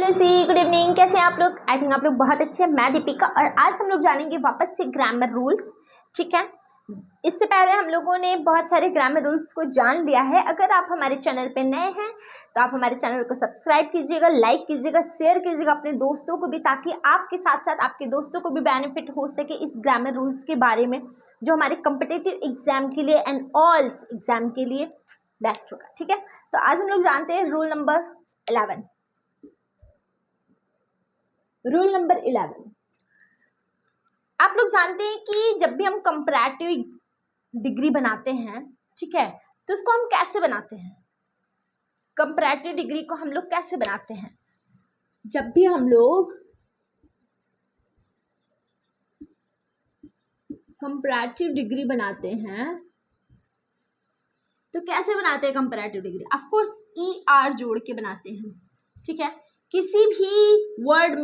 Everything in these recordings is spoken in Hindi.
हेलो सी, गुड इवनिंग। कैसे हैं आप लोग? आई थिंक आप लोग बहुत अच्छे हैं। मैं दीपिका और आज हम लोग जानेंगे वापस से ग्रामर रूल्स। ठीक है, इससे पहले हम लोगों ने बहुत सारे ग्रामर रूल्स को जान लिया है। अगर आप हमारे चैनल पे नए हैं तो आप हमारे चैनल को सब्सक्राइब कीजिएगा, लाइक कीजिएगा, शेयर कीजिएगा अपने दोस्तों को भी, ताकि आपके साथ साथ आपके दोस्तों को भी बेनिफिट हो सके इस ग्रामर रूल्स के बारे में, जो हमारे कॉम्पिटिटिव एग्जाम के लिए एंड ऑल एग्जाम के लिए बेस्ट होगा। ठीक है, तो आज हम लोग जानते हैं रूल नंबर 11। रूल नंबर 11, आप लोग जानते हैं कि जब भी हम कंपैरेटिव डिग्री बनाते हैं, ठीक है, तो उसको हम कैसे बनाते हैं? कंपैरेटिव डिग्री को हम लोग कैसे बनाते हैं? जब भी हम लोग कंपैरेटिव डिग्री बनाते हैं तो कैसे बनाते हैं comparative degree? Of course ER जोड़ के बनाते हैं। ठीक है, किसी भी वर्ड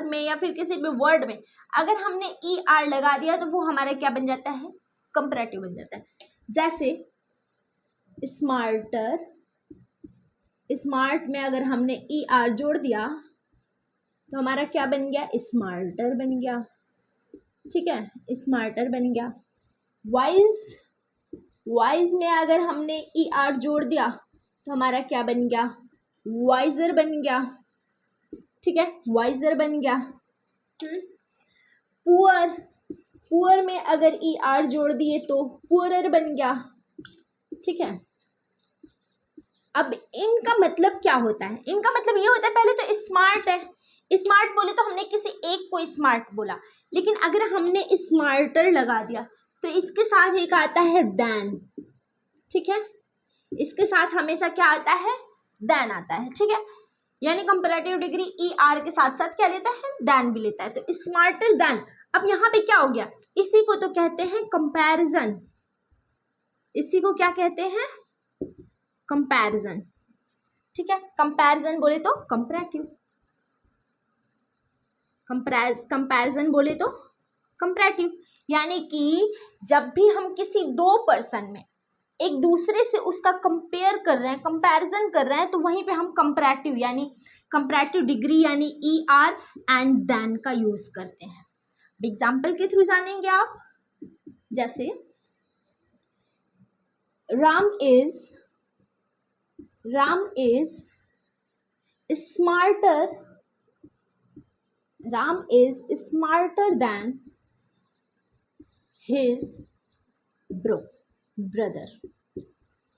में या फिर किसी भी वर्ड में अगर हमने ER लगा दिया तो वो हमारा क्या बन जाता है? कंपैरेटिव बन जाता है। जैसे स्मार्टर, स्मार्ट में अगर हमने ER जोड़ दिया तो हमारा क्या बन गया? स्मार्टर बन गया। ठीक है, स्मार्टर बन गया। वाइज, वाइज में अगर हमने ER जोड़ दिया तो हमारा क्या बन गया? वाइजर बन गया। ठीक है, वाइजर बन गया। पुअर, पुअर में अगर ER जोड़ दिए तो पुअरर बन गया। ठीक है, अब इनका मतलब क्या होता है? इनका मतलब ये होता है, पहले तो स्मार्ट है, स्मार्ट बोले तो हमने किसी एक को स्मार्ट बोला, लेकिन अगर हमने स्मार्टर लगा दिया तो इसके साथ एक आता है देन। ठीक है, इसके साथ हमेशा क्या आता है? देन आता है। ठीक है, यानी कंपैरेटिव डिग्री ER के साथ साथ क्या लेता है? देन भी लेता है। तो स्मार्टर देन, अब यहाँ पे क्या हो गया? इसी को तो कहते हैं कंपैरिजन। इसी को क्या कहते हैं? कंपैरिजन। ठीक है, कंपैरिजन बोले तो कंपैरेटिव, कंपैरिजन बोले तो कंपैरेटिव। यानी कि जब भी हम किसी दो पर्सन में एक दूसरे से उसका कंपेयर कर रहे हैं, कंपैरिजन कर रहे हैं, तो वहीं पे हम कंपैरेटिव यानी कंपैरेटिव डिग्री यानी ER एंड देन का यूज करते हैं। एग्जाम्पल के थ्रू जानेंगे आप। जैसे Ram is smarter, Ram is smarter than his brother.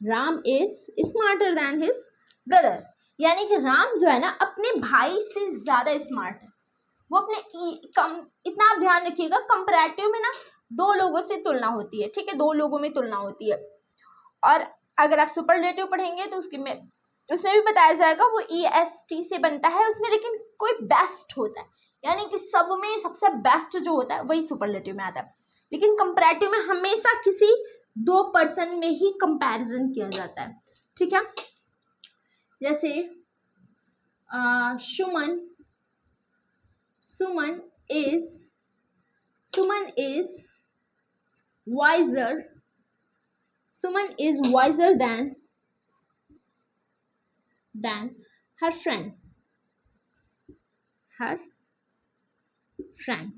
Ram is smarter than his brother, यानी कि राम जो है ना अपने भाई से ज्यादा स्मार्ट है। वो अपने इतना आप ध्यान रखिएगा, कंपैरेटिव में ना दो लोगों से तुलना होती है। ठीक है, दो लोगों में तुलना होती है, और अगर आप सुपरलेटिव पढ़ेंगे तो उसमें भी बताया जाएगा वो EST से बनता है उसमें, लेकिन कोई बेस्ट होता है, यानी कि सब में सबसे बेस्ट जो होता है वही सुपरलेटिव में आता है। लेकिन कंपैरेटिव में हमेशा किसी दो पर्सन में ही कंपैरिजन किया जाता है। ठीक है, जैसे Suman is wiser than her friend.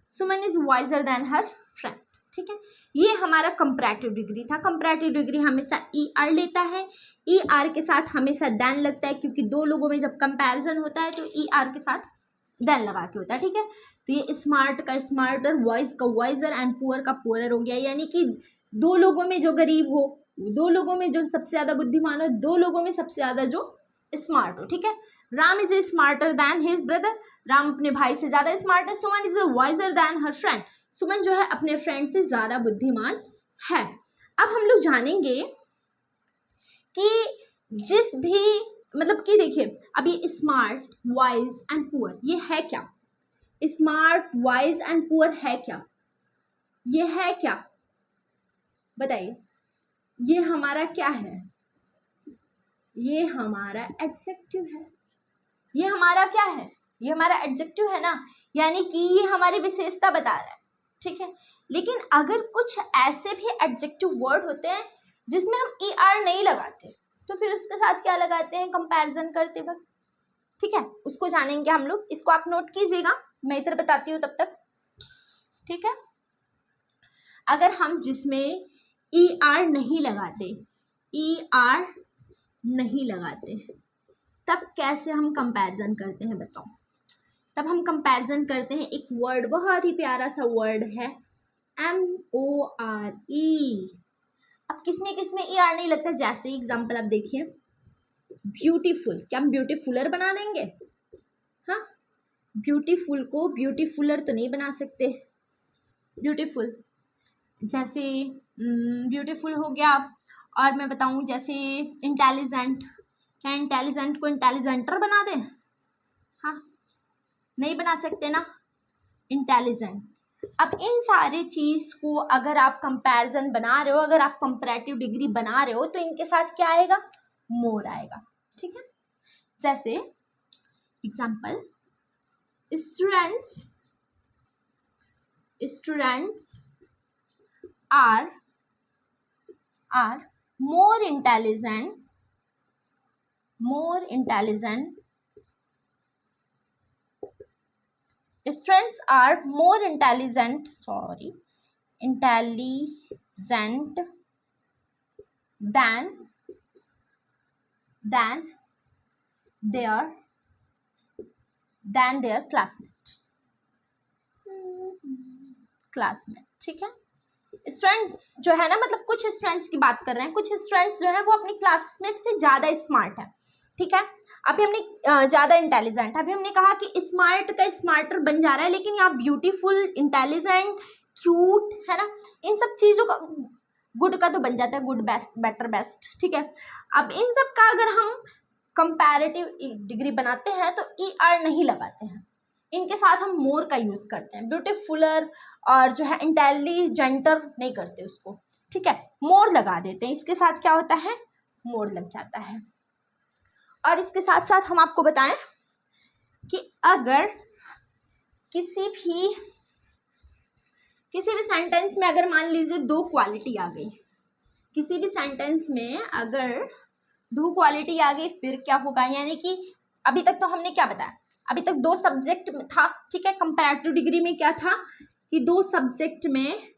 Suman is wiser than her friend. ठीक है, ये हमारा कंपैरेटिव डिग्री था। कंपैरेटिव डिग्री हमेशा ER लेता है, ER के साथ हमेशा देन लगता है, क्योंकि दो लोगों में जब कंपैरिजन होता है तो ER के साथ देन लगा के होता है। ठीक है, तो ये स्मार्ट का स्मार्टर, वाइज का वाइजर एंड पुअर का पुअरर हो गया। यानी कि दो लोगों में जो गरीब हो, दो लोगों में जो सबसे ज्यादा बुद्धिमान हो, दो लोगों में सबसे ज्यादा जो स्मार्ट हो। ठीक है, Ram is smarter than his brother, Ram अपने भाई से ज्यादा स्मार्ट है। Suman is wiser than her friend, Suman जो है अपने फ्रेंड से ज्यादा बुद्धिमान है। अब हम लोग जानेंगे कि जिस भी मतलब कि देखिए, अब ये स्मार्ट, वाइज एंड पुअर ये है क्या? स्मार्ट, वाइज एंड पुअर है क्या? ये है क्या? बताइए, ये हमारा क्या है? ये हमारा एडजेक्टिव है। ये हमारा क्या है? ये हमारा एडजेक्टिव है ना, यानी कि ये हमारी विशेषता बता रहा है। ठीक है, लेकिन अगर कुछ ऐसे भी एडजेक्टिव वर्ड होते हैं जिसमें हम ER नहीं लगाते, तो फिर उसके साथ क्या लगाते हैं कंपैरिजन करते वक्त? ठीक है, उसको जानेंगे हम लोग। इसको आप नोट कीजिएगा, मैं इधर बताती हूँ तब तक, ठीक है। अगर हम जिसमें ER नहीं लगाते, ER नहीं लगाते, तब कैसे हम कंपैरिजन करते हैं बताओ। तब हम कंपैरिजन करते हैं, एक वर्ड बहुत ही प्यारा सा वर्ड है MORE। अब किसमें किसमें ER नहीं लगता, जैसे एग्जाम्पल आप देखिए, ब्यूटीफुल, क्या हम ब्यूटीफुलर बना देंगे? हाँ, ब्यूटीफुल को ब्यूटीफुलर तो नहीं बना सकते। ब्यूटीफुल जैसे ब्यूटीफुल हो गया, और मैं बताऊं जैसे इंटेलिजेंट, क्या इंटेलिजेंट को इंटेलिजेंटर बना दें? हाँ, नहीं बना सकते ना, इंटेलिजेंट। अब इन सारे चीज को अगर आप कंपैरिजन बना रहे हो, अगर आप कंपैरेटिव डिग्री बना रहे हो, तो इनके साथ क्या आएगा? मोर आएगा, ठीक है। जैसे example, students are more intelligent students are more intelligent than their classmate, ठीक है। स्टूडेंट्स जो है ना, मतलब कुछ स्टूडेंट्स की बात कर रहे हैं, कुछ स्टूडेंट्स जो है वो अपनी क्लासमेट से ज़्यादा स्मार्ट है, ठीक है। अभी हमने ज़्यादा इंटेलिजेंट, अभी हमने कहा कि स्मार्ट का स्मार्टर बन जा रहा है, लेकिन यहाँ ब्यूटीफुल, इंटेलिजेंट, क्यूट है ना, इन सब चीज़ों का, गुड का तो बन जाता है गुड, बेस्ट, बेटर, बेस्ट, ठीक है। अब इन सब का अगर हम कंपैरेटिव डिग्री बनाते हैं तो ER नहीं लगाते हैं, इनके साथ हम मोर का यूज़ करते हैं। ब्यूटीफुलर और जो है इंटेलिजेंटर नहीं करते उसको, ठीक है, मोर लगा देते हैं। इसके साथ क्या होता है? मोर लग जाता है। और इसके साथ साथ हम आपको बताएं कि अगर किसी भी सेंटेंस में अगर मान लीजिए 2 क्वालिटी आ गई, किसी भी सेंटेंस में अगर 2 क्वालिटी आ गई, फिर क्या होगा? यानी कि अभी तक तो हमने क्या बताया, अभी तक 2 सब्जेक्ट था, ठीक है। कंपैरेटिव डिग्री में क्या था कि 2 सब्जेक्ट में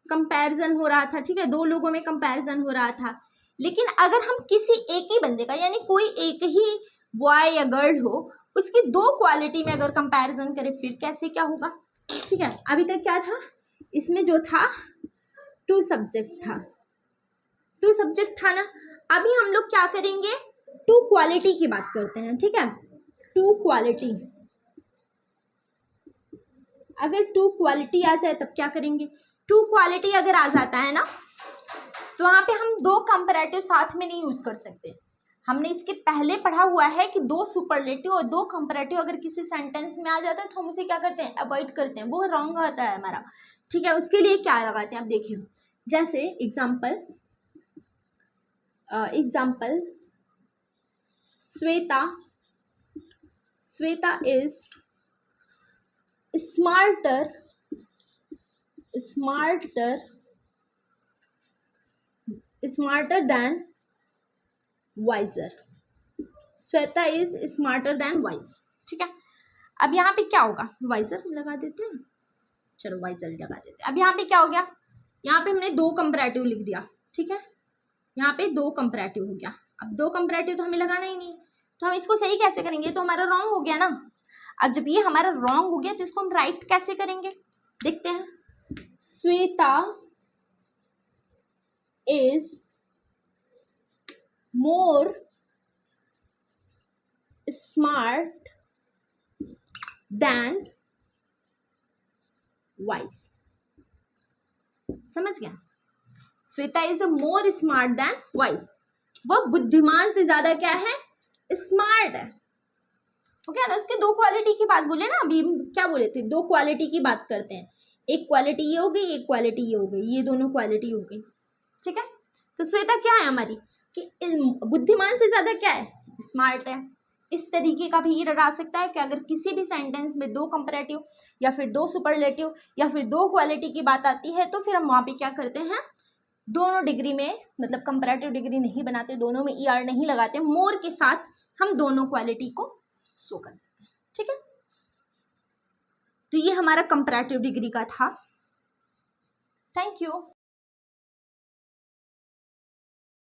कंपैरिजन हो रहा था, ठीक है, 2 लोगों में कंपैरिजन हो रहा था। लेकिन अगर हम किसी एक ही बंदे का, यानी कोई एक ही बॉय या गर्ल हो, उसकी 2 क्वालिटी में अगर कंपैरिजन करें, फिर कैसे क्या होगा, ठीक है। अभी तक क्या था, इसमें जो था 2 सब्जेक्ट था, 2 सब्जेक्ट था ना। अभी हम लोग क्या करेंगे, 2 क्वालिटी की बात करते हैं, ठीक है। 2 क्वालिटी, अगर 2 क्वालिटी आ जाए तब क्या करेंगे? 2 क्वालिटी अगर आ जाता है ना, तो वहां पे हम 2 कंपैरेटिव साथ में नहीं यूज कर सकते। हमने इसके पहले पढ़ा हुआ है कि 2 सुपरलेटिव और 2 कंपैरेटिव अगर किसी सेंटेंस में आ जाता है तो हम उसे क्या करते हैं? अवॉइड करते हैं, वो रॉन्ग होता है हमारा, ठीक है। उसके लिए क्या लगाते हैं आप देखिए, जैसे example Shweta is smarter than wiser। Shweta is smarter then wise, ठीक है। अब यहाँ पे क्या होगा? वाइजर हम लगा देते हैं, चलो वाइजर लगा देते हैं। अब यहाँ पे क्या हो गया? यहाँ पे हमने 2 कंपैरेटिव लिख दिया, ठीक है। यहाँ पे 2 कंपैरेटिव हो गया। अब 2 कंपैरेटिव तो हमें लगाना ही नहीं, तो हम इसको सही कैसे करेंगे? तो हमारा रॉन्ग हो गया ना। अब जब ये हमारा रॉन्ग हो गया तो इसको हम राइट कैसे करेंगे? देखते हैं। Shweta is more smart than wise. समझ गया? Shweta is more smart than wise, वह बुद्धिमान से ज्यादा क्या है? स्मार्ट है। ओके ना, उसके 2 क्वालिटी की बात बोले ना, अभी क्या बोले थे? 2 क्वालिटी की बात करते हैं, एक क्वालिटी ये हो गई, एक क्वालिटी ये हो गई, ये दोनों क्वालिटी हो गई, ठीक है। तो श्वेता क्या है हमारी कि बुद्धिमान से ज्यादा क्या है? स्मार्ट है। इस तरीके का भी ये लगा सकता है कि अगर किसी भी सेंटेंस में 2 कंपैरेटिव या फिर 2 सुपरलेटिव या फिर 2 क्वालिटी की बात आती है, तो फिर हम वहाँ पे क्या करते हैं? दोनों डिग्री में, मतलब कंपैरेटिव डिग्री नहीं बनाते, दोनों में ER नहीं लगाते, मोर के साथ हम दोनों क्वालिटी को शो कर देते हैं, ठीक है। तो ये हमारा कंपैरेटिव डिग्री का था। Thank you.